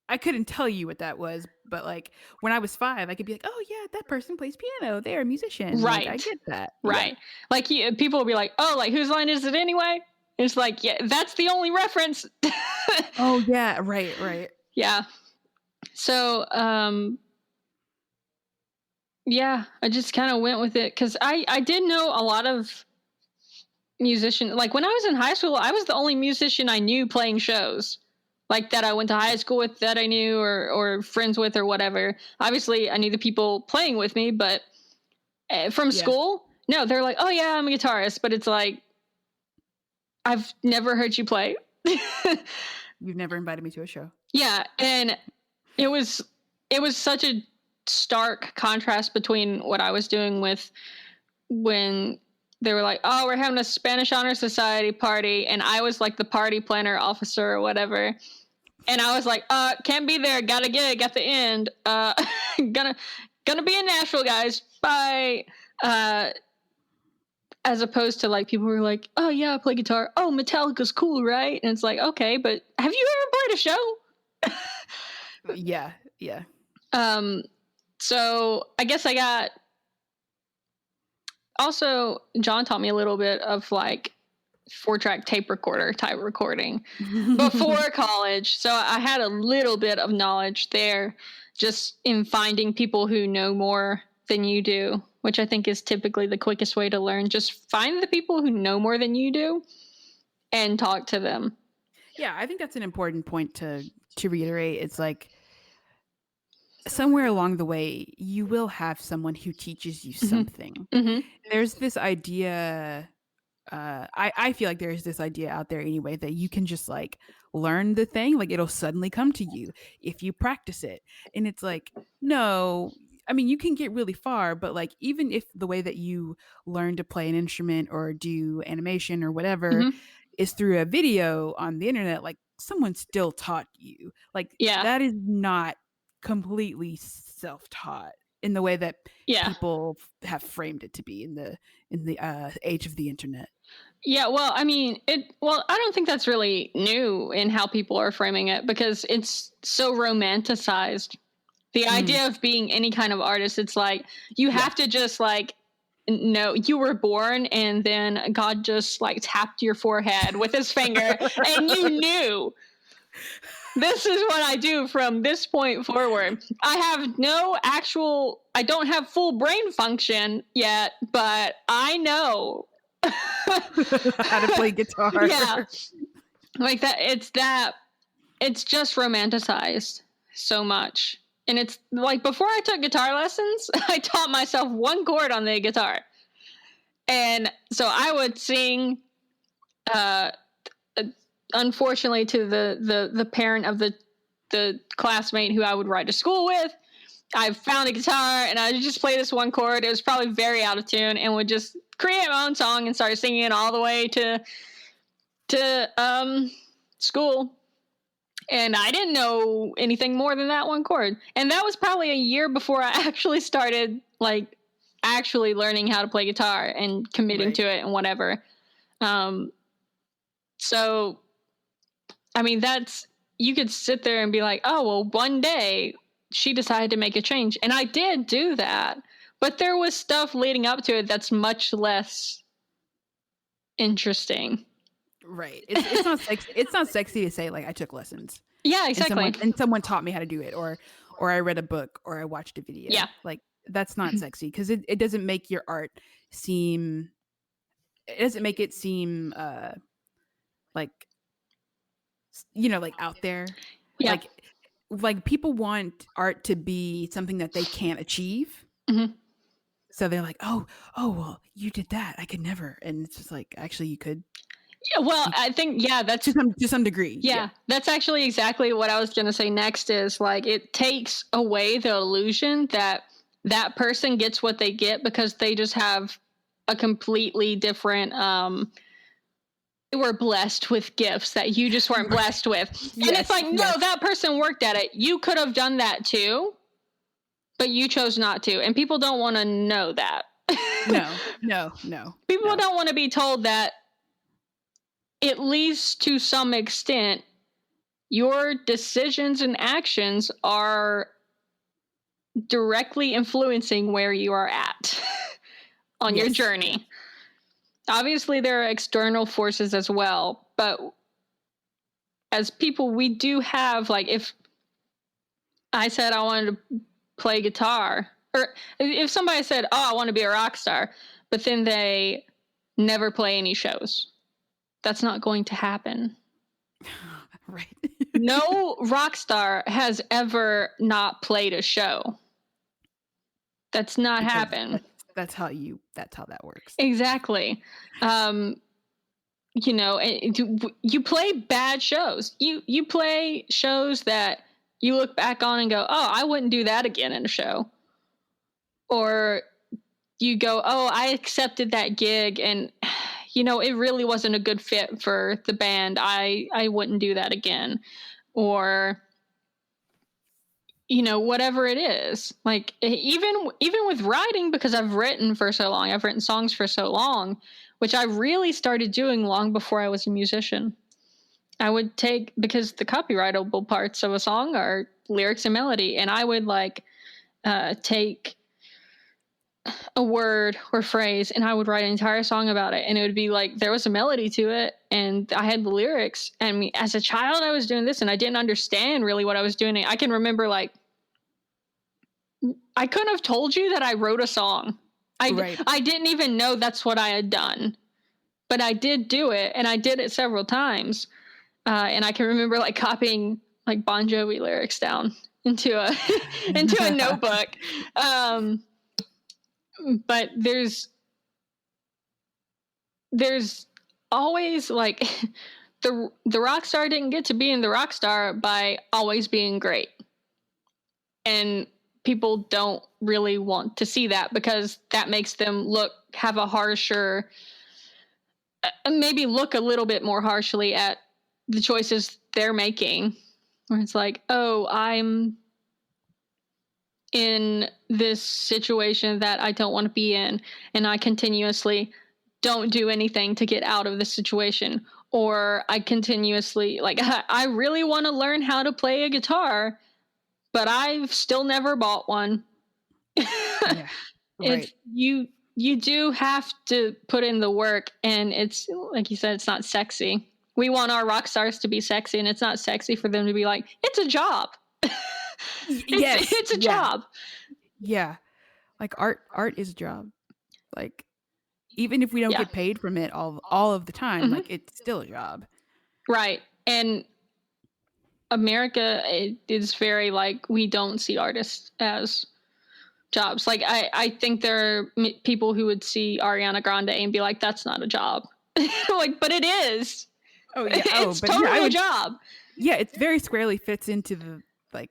I couldn't tell you what that was. But like when I was 5, I could be like, oh yeah, that person plays piano. They're a musician. Right. Like, I get that. Right. Yeah. Like people will be like, oh, like whose line is it anyway? It's like, yeah, that's the only reference. Oh yeah, right. Yeah. So, yeah, I just kind of went with it because I did know a lot of musicians. Like when I was in high school, I was the only musician I knew playing shows, like that I went to high school with, that I knew or friends with or whatever. Obviously, I knew the people playing with me, but from school, no, they're like, oh yeah, I'm a guitarist, but it's like, I've never heard you play. You've never invited me to a show. Yeah, and it was such a stark contrast between what I was doing with when they were like, oh, we're having a Spanish Honor Society party, and I was like the party planner officer or whatever. And I was like, can't be there, got the end. Gonna be in Nashville, guys. Bye. As opposed to like people who are like, oh yeah, I play guitar. Oh, Metallica's cool, right? And it's like, okay, but have you ever played a show? Yeah. So I guess I got. Also, John taught me a little bit of like 4-track tape recorder type recording before college. So I had a little bit of knowledge there just in finding people who know more than you do, which I think is typically the quickest way to learn. Just find the people who know more than you do and talk to them. Yeah, I think that's an important point to reiterate. It's like somewhere along the way, you will have someone who teaches you something. There's this idea, I feel like there's this idea out there anyway, that you can just like learn the thing, like it'll suddenly come to you if you practice it. And it's like, no, I mean, you can get really far, but like even if the way that you learn to play an instrument or do animation or whatever is through a video on the internet, like someone still taught you. Like that is not completely self-taught in the way that people have framed it to be in the age of the internet. Yeah, well, I mean, I don't think that's really new in how people are framing it, because it's so romanticized. The idea of being any kind of artist, it's like you have to just like, no, you were born and then God just like tapped your forehead with his finger and you knew this is what I do from this point forward. I don't have full brain function yet, but I know how to play guitar. Yeah. Like that, it's just romanticized so much. And it's like, before I took guitar lessons, I taught myself one chord on the guitar. And so I would sing, unfortunately, to the parent of the classmate who I would ride to school with. I found a guitar and I just play this one chord. It was probably very out of tune, and would just create my own song and start singing it all the way to school. And I didn't know anything more than that one chord. And that was probably a year before I actually started, like, actually learning how to play guitar and committing to it and whatever. So, I mean, you could sit there and be like, oh, well, one day she decided to make a change. And I did do that. But there was stuff leading up to it that's much less interesting. Right. It's not sexy. It's not sexy to say like I took lessons. Yeah, exactly. And someone taught me how to do it, or I read a book, or I watched a video. Yeah. Like that's not sexy, because it doesn't make your art seem. It doesn't make it seem like, you know, like out there. Yeah. Like people want art to be something that they can't achieve. So they're like, oh, well, you did that. I could never. And it's just like, actually, you could. Yeah, well, I think, that's to some degree. Yeah, that's actually exactly what I was going to say next, is like, it takes away the illusion that that person gets what they get because they just have a completely different, they were blessed with gifts that you just weren't blessed with. And it's like, no, that person worked at it. You could have done that too, but you chose not to. And people don't want to know that. No. People don't want to be told that, at least to some extent, your decisions and actions are directly influencing where you are at on your journey. Obviously, there are external forces as well, but as people, we do have, like, if I said I wanted to play guitar, or if somebody said, oh, I want to be a rock star, but then they never play any shows, that's not going to happen. Right. No rock star has ever not played a show. That's not happened. That's how that works. Exactly. You know, you play bad shows. You play shows that you look back on and go, oh, I wouldn't do that again in a show. Or you go, oh, I accepted that gig and, you know, it really wasn't a good fit for the band. I wouldn't do that again. Or, you know, whatever it is. Like, even with writing, because I've written for so long, I've written songs for so long, which I really started doing long before I was a musician. I would take, because the copyrightable parts of a song are lyrics and melody, and I would like take a word or phrase, and I would write an entire song about it, and it would be like there was a melody to it, and I had the lyrics. And as a child, I was doing this, and I didn't understand really what I was doing. I can remember like I couldn't have told you that I wrote a song. I didn't even know that's what I had done, but I did do it, and I did it several times. And I can remember like copying like Bon Jovi lyrics down into a into a notebook. But there's always like the rock star didn't get to being the rock star by always being great. And people don't really want to see that because that makes them have a harsher, maybe look a little bit more harshly at the choices they're making, where it's like, oh, I'm in this situation that I don't want to be in, and I continuously don't do anything to get out of this situation. Or I continuously, like, I really want to learn how to play a guitar, but I've still never bought one. Yeah, right. You do have to put in the work, and it's like you said, it's not sexy. We want our rock stars to be sexy, and it's not sexy for them to be like, it's a job. It's a job. Yeah. Like art is a job. Like even if we don't get paid from it all of the time, like it's still a job. Right. And America is very like, we don't see artists as jobs. Like I think there are people who would see Ariana Grande and be like, that's not a job. Like, but it is. Oh yeah. It's totally a job. Yeah, it very squarely fits into the like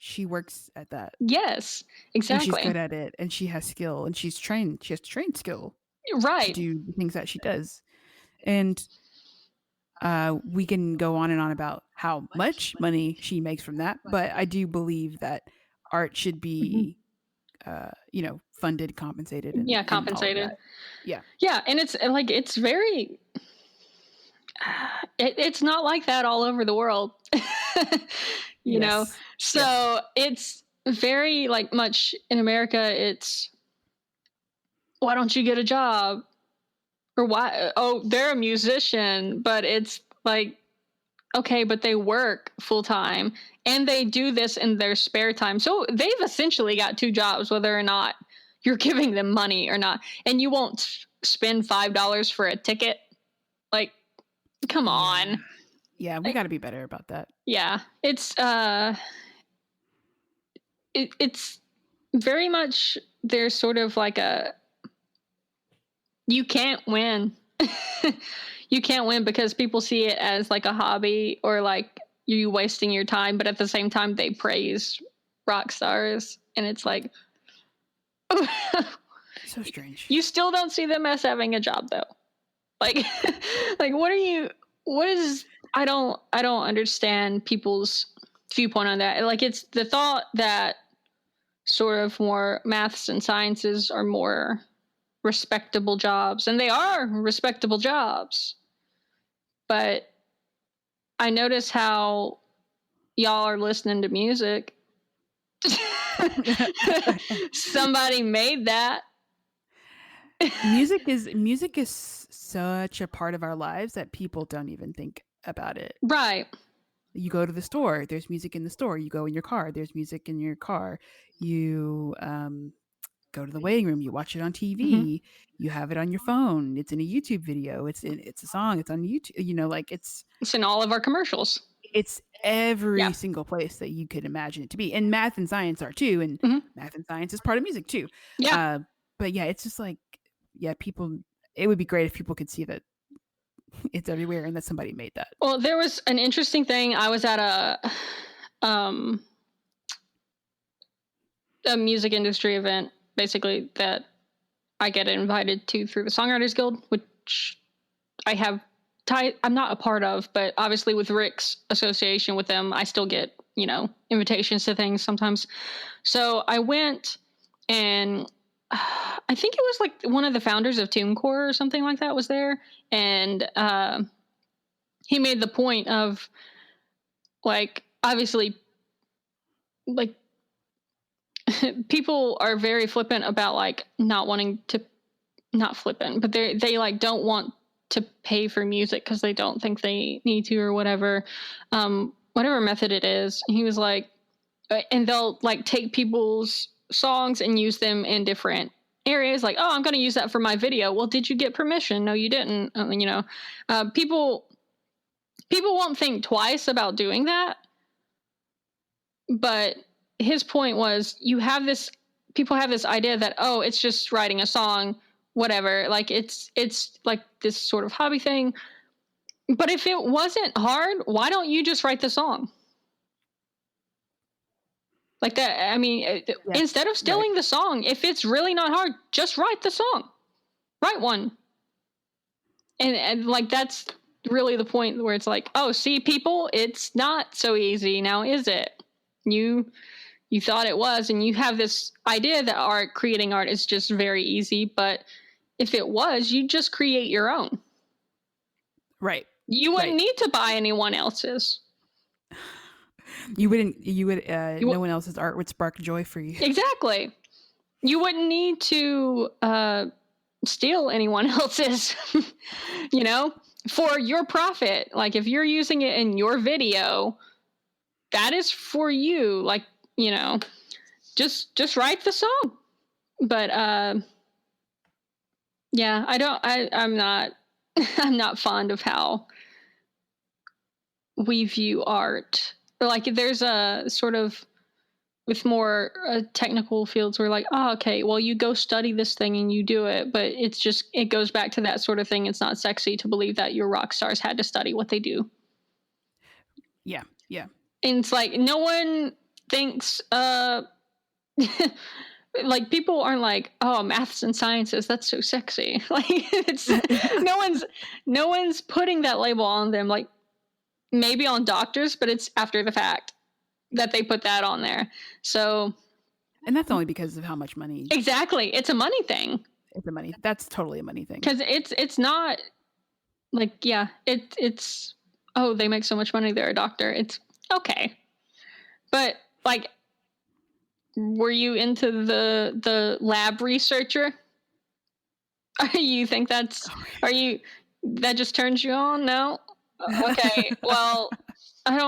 she works at that. Yes, exactly. And she's good at it, and she has skill, and she's trained. She has trained skill, right, to do the things that she does. And we can go on and on about how much money she makes from that, but I do believe that art should be, funded, compensated. And, compensated. And yeah, yeah, and it's like it's very. It's not like that all over the world, you know. So it's very like much in America. It's why don't you get a job, or why? Oh, they're a musician, but it's like okay, but they work full time and they do this in their spare time. So they've essentially got two jobs, whether or not you're giving them money or not. And you won't spend $5 for a ticket, like. Come on. Yeah, we got to be better about that. Yeah. It's it's very much there's sort of like a you can't win. You can't win because people see it as like a hobby or like you wasting your time, but at the same time they praise rock stars and it's like so strange. You still don't see them as having a job though. Like like what is I don't understand people's viewpoint on that. Like it's the thought that sort of more maths and sciences are more respectable jobs, and they are respectable jobs. But I notice how y'all are listening to music. Somebody made that. Music is such a part of our lives that people don't even think about it. Right. You go to the store, there's music in the store. You go in your car, there's music in your car. You go to the waiting room, you watch it on TV, you have it on your phone. It's in a YouTube video. It's a song. It's on YouTube. You know, like it's in all of our commercials. It's every single place that you could imagine it to be. And math and science are too. And math and science is part of music too. Yeah. But yeah, it's just like, people, it would be great if people could see that it's everywhere and that somebody made that. Well, there was an interesting thing. I was at a music industry event, basically, that I get invited to through the Songwriters Guild, which I have I'm not a part of, but obviously with Rick's association with them, I still get, invitations to things sometimes. So I went, and I think it was like one of the founders of TuneCore or something like that was there. And he made the point of, like, obviously, like, people are very flippant about like not wanting to, not flippant, but they like don't want to pay for music because they don't think they need to or whatever, whatever method it is. He was like, and they'll like take people's songs and use them in different areas. Like, oh, I'm going to use that for my video. Well, did you get permission? No, you didn't. You know, people won't think twice about doing that. But his point was, people have this idea that, oh, it's just writing a song, whatever. Like it's like this sort of hobby thing. But if it wasn't hard, why don't you just write the song? Like that. I mean, instead of stealing the song, if it's really not hard, just write the song. Write one. And like that's really the point where it's like, oh, see, people, it's not so easy now, is it? You thought it was, and you have this idea that creating art is just very easy, but if it was, you just create your own. Right. You wouldn't need to buy anyone else's. You would no one else's art would spark joy for you. Exactly. You wouldn't need to steal anyone else's, you know, for your profit. Like if you're using it in your video, that is for you. Like, you know, just write the song. But yeah, I'm not fond of how we view art. Like there's a sort of with more technical fields where like, oh, okay, well, you go study this thing and you do it, but it goes back to that sort of thing. It's not sexy to believe that your rock stars had to study what they do. Yeah. Yeah. And it's like, no one thinks, like people aren't like, oh, maths and sciences, that's so sexy. Like it's no one's putting that label on them. Like maybe on doctors, but it's after the fact that they put that on there. So, and that's only because of how much money. Exactly. It's a money thing. That's totally a money thing. Cause it's not like, yeah, it's, oh, they make so much money. They're a doctor. It's okay. That lab researcher? You think that just turns you on? No? Okay. Well, I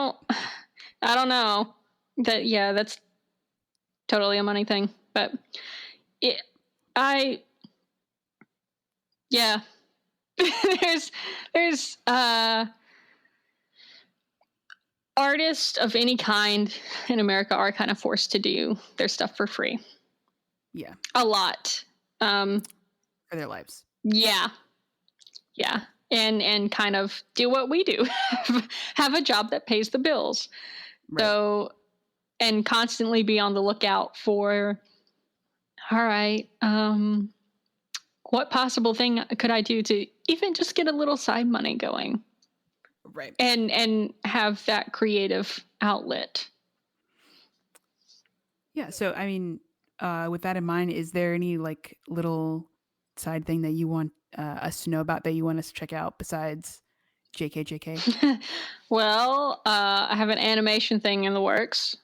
don't know. That's totally a money thing. But there's artists of any kind in America are kind of forced to do their stuff for free. Yeah. A lot. For their lives. Yeah. Yeah. And kind of do what we do. Have a job that pays the bills. Right. So, and constantly be on the lookout for, all right, what possible thing could I do to even just get a little side money going? Right. And have that creative outlet. Yeah. So, I mean, with that in mind, is there any like little side thing that you want us to know about that you want us to check out besides JKJK? Well, I have an animation thing in the works.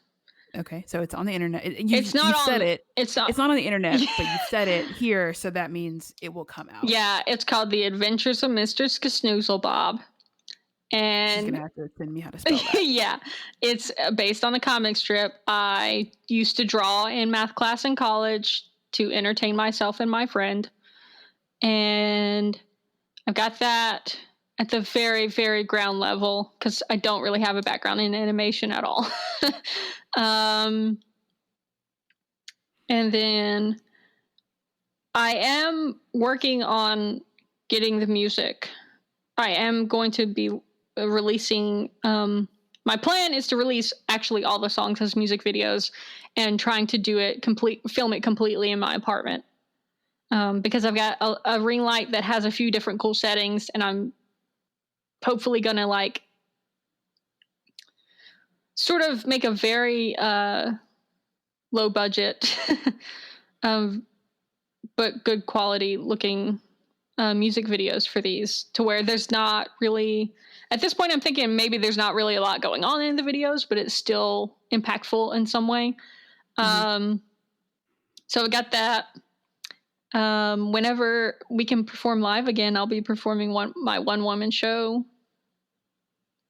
Okay, so it's on the internet. It's not on the internet, but you said it here, so that means it will come out. Yeah, it's called The Adventures of Mr. Skasnoozlebob. And she's gonna have to send me how to spell that. Yeah, it's based on a comic strip. I used to draw in math class in college to entertain myself and my friend. And I've got that at the very, very ground level because I don't really have a background in animation at all. And then I am working on getting the music. I am going to be releasing, my plan is to release actually all the songs as music videos and trying to film it completely in my apartment. Because I've got a ring light that has a few different cool settings, and I'm hopefully going to like sort of make a very low budget, but good quality looking music videos for these, to where there's not really, at this point I'm thinking maybe there's not really a lot going on in the videos, but it's still impactful in some way. Mm-hmm. So I got that. Whenever we can perform live again, I'll be performing my one-woman show,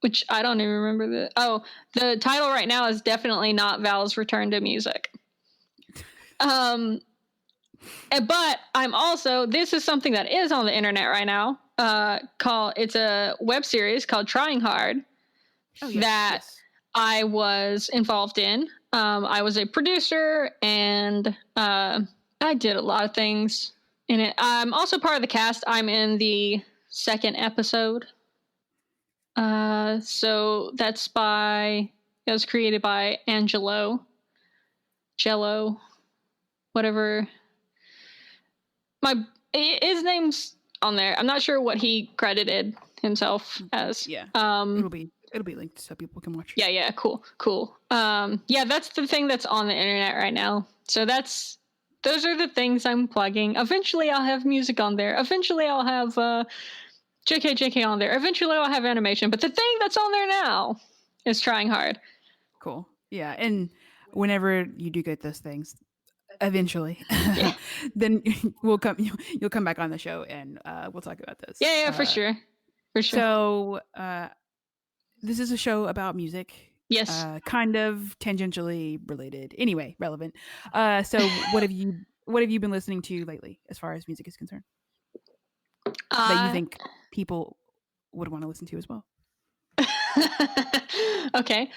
which I don't even remember the title right now is definitely not Val's Return to Music. But I'm also, this is something that is on the internet right now, it's a web series called Trying Hard I was involved in. I was a producer and I did a lot of things in it. I'm also part of the cast. I'm in the second episode. So it was created by Jello, whatever. His name's on there. I'm not sure what he credited himself as. Yeah. It'll be linked so people can watch. Yeah, cool. Yeah, that's the thing that's on the internet right now. So those are the things I'm plugging. Eventually I'll have music on there. Eventually I'll have JKJK on there. Eventually I'll have animation. But the thing that's on there now is Trying Hard. Cool. Yeah, and whenever you do get those things, eventually, then you'll come back on the show and we'll talk about this. Yeah, for sure. So this is a show about music. Yes. Kind of tangentially related. Anyway, relevant. So what have you been listening to lately as far as music is concerned? That you think people would want to listen to as well? Okay.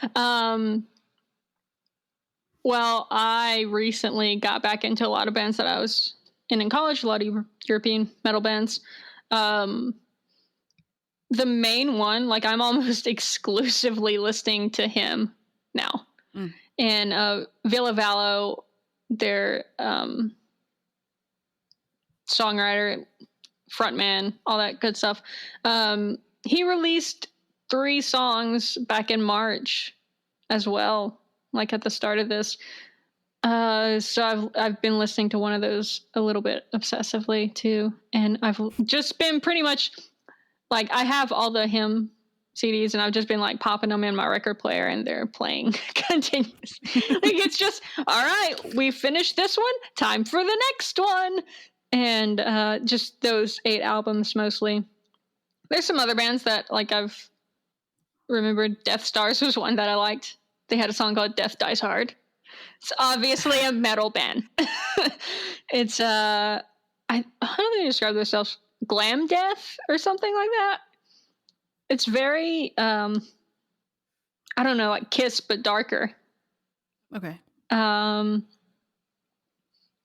Well, I recently got back into a lot of bands that I was in college, a lot of European metal bands. The main one, like I'm almost exclusively listening to HIM now. And Ville Valo, their songwriter, frontman, all that good stuff. He released 3 songs back in March as well, like at the start of this. So I've been listening to one of those a little bit obsessively too, and I've just been pretty much like I have all the HIM CDs, and I've just been like popping them in my record player, and they're playing continuously. Like it's just all right. We finished this one. Time for the next one, and just those 8 albums mostly. There's some other bands that like I've remembered. Death Stars was one that I liked. They had a song called Death Dies Hard. It's obviously a metal band. It's how do they describe themselves? Glam death or something like that. It's very I don't know, like Kiss but darker. Okay.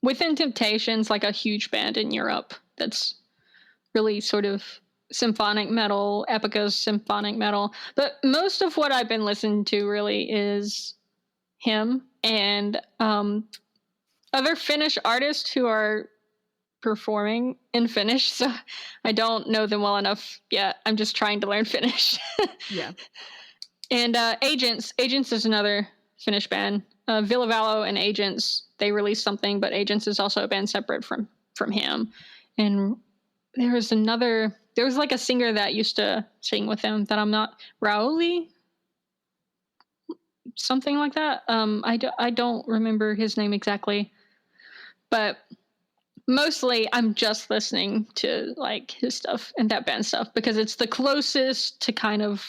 Within Temptations, like a huge band in Europe that's really sort of symphonic metal, Epica's symphonic metal. But most of what I've been listening to really is HIM and other Finnish artists who are performing in Finnish. So I don't know them well enough yet. I'm just trying to learn Finnish. Yeah. And Agents is another Finnish band. Ville Valo and Agents, they released something, but Agents is also a band separate from HIM. And there was like a singer that used to sing with him that I'm not, Rauli, something like that. I don't remember his name exactly, but mostly I'm just listening to like his stuff and that band stuff because it's the closest to kind of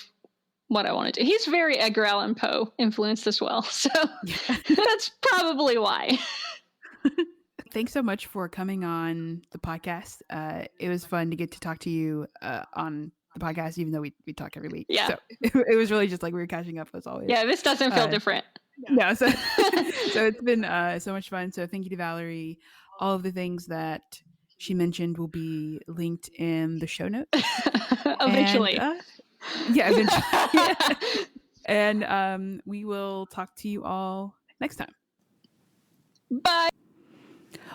what I want to do. He's very Edgar Allan Poe influenced as well. So that's probably why. Thanks so much for coming on the podcast. It was fun to get to talk to you on the podcast, even though we talk every week. Yeah. So it was really just like we were catching up as always. Yeah, this doesn't feel different. No, so it's been so much fun. So thank you to Valerie. All of the things that she mentioned will be linked in the show notes. Eventually. Eventually. And we will talk to you all next time. Bye.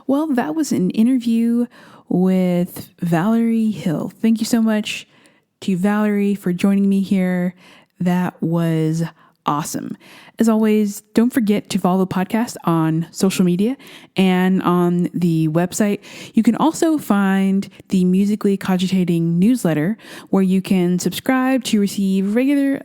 Well, that was an interview with Valerie Hill. Thank you so much to Valerie for joining me here. That was awesome. As always, don't forget to follow the podcast on social media and on the website. You can also find the Musically Cogitating newsletter where you can subscribe to receive regular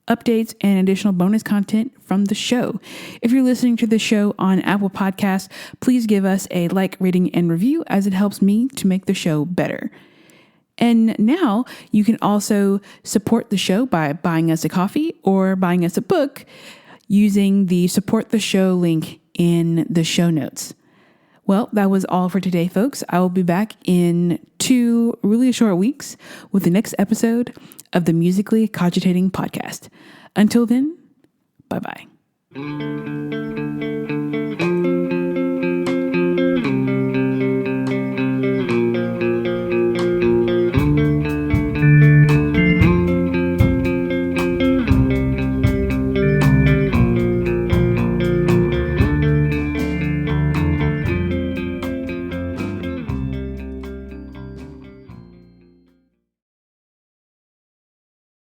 updates, and additional bonus content from the show. If you're listening to the show on Apple Podcasts, please give us a like, rating, and review, as it helps me to make the show better. And now you can also support the show by buying us a coffee or buying us a book using the support the show link in the show notes. Well, that was all for today, folks. I will be back in 2 really short weeks with the next episode of the Musically Cogitating podcast. Until then, bye-bye.